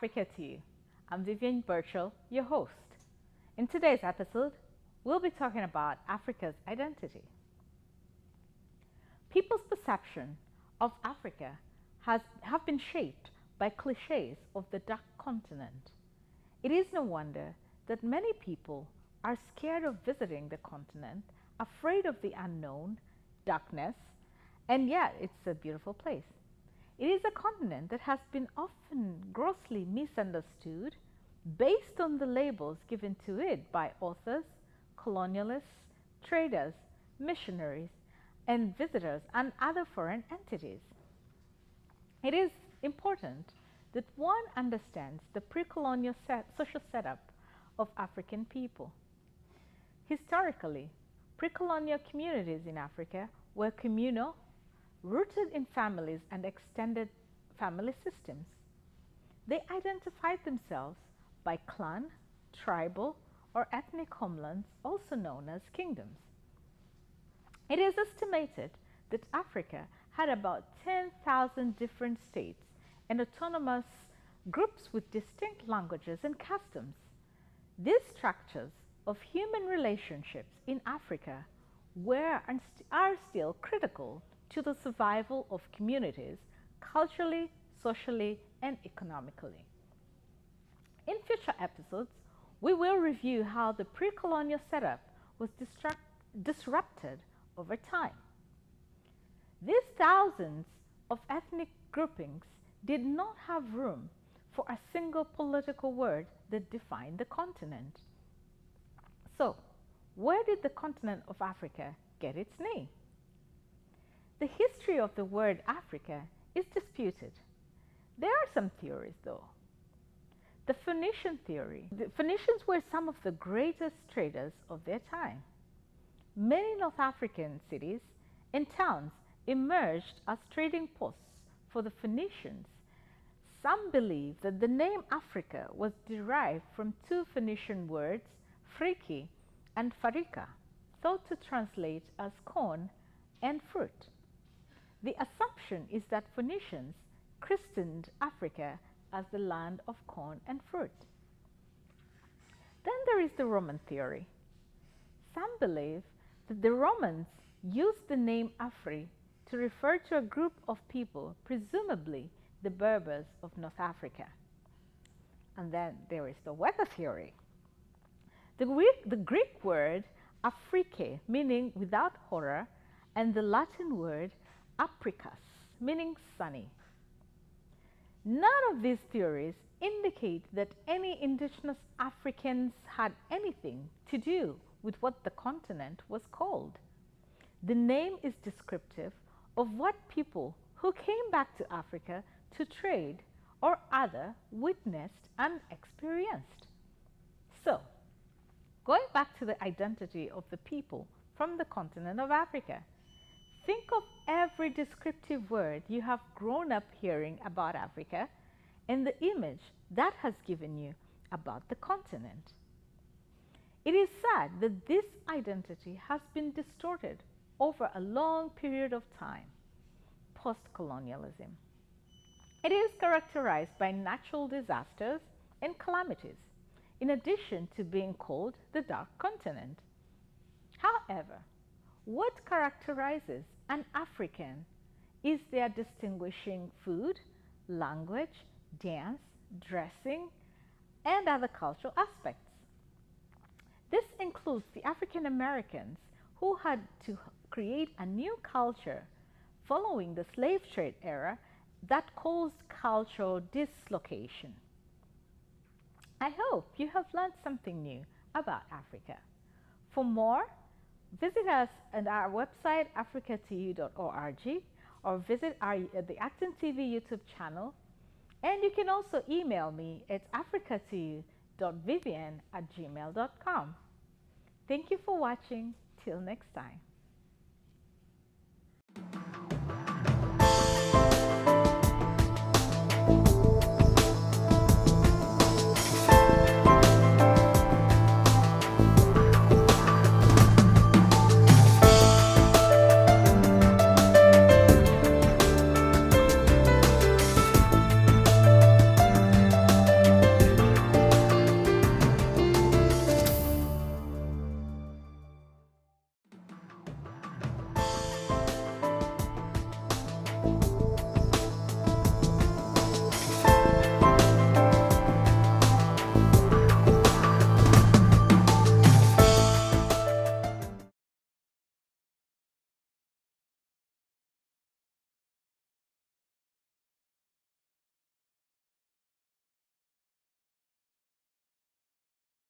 Africa2U. I'm Vivian Birchall, your host. In today's episode, we'll be talking about Africa's identity. People's perception of Africa have been shaped by cliches of the dark continent. It is no wonder that many people are scared of visiting the continent, afraid of the unknown, darkness, and yet it's a beautiful place. It is a continent that has been often grossly misunderstood based on the labels given to it by authors, colonialists, traders, missionaries, and visitors and other foreign entities. It is important that one understands the pre-colonial social setup of African people. Historically, pre-colonial communities in Africa were communal, rooted in families and extended family systems. They identified themselves by clan, tribal, or ethnic homelands, also known as kingdoms. It is estimated that Africa had about 10,000 different states and autonomous groups with distinct languages and customs. These structures of human relationships in Africa were and are still critical to the survival of communities culturally, socially, and economically. In future episodes, we will review how the pre-colonial setup was disrupted over time. These thousands of ethnic groupings did not have room for a single political word that defined the continent. So, where did the continent of Africa get its name? The history of the word Africa is disputed. There are some theories, though. The Phoenician theory. The Phoenicians were some of the greatest traders of their time. Many North African cities and towns emerged as trading posts for the Phoenicians. Some believe that the name Africa was derived from two Phoenician words, friki and farika, thought to translate as corn and fruit. The assumption is that Phoenicians christened Africa as the land of corn and fruit. Then there is the Roman theory. Some believe that the Romans used the name Afri to refer to a group of people, presumably the Berbers of North Africa. And then there is the weather theory. The Greek word Afrike, meaning without horror, and the Latin word apricus, meaning sunny. None of these theories indicate that any indigenous Africans had anything to do with what the continent was called. The name is descriptive of what people who came back to Africa to trade or other witnessed and experienced. So, going back to the identity of the people from the continent of Africa, think of every descriptive word you have grown up hearing about Africa and the image that has given you about the continent. It is sad that this identity has been distorted over a long period of time, post-colonialism. It is characterized by natural disasters and calamities, in addition to being called the Dark Continent. However, what characterizes an African is their distinguishing food, language, dance, dressing, and other cultural aspects. This includes the African Americans who had to create a new culture following the slave trade era that caused cultural dislocation. I hope you have learned something new about Africa. For more, visit us at our website Africa2U.org or visit the ActonTV YouTube channel, and you can also email me at Africa2U.Vivian@gmail.com. Thank you for watching. Till next time.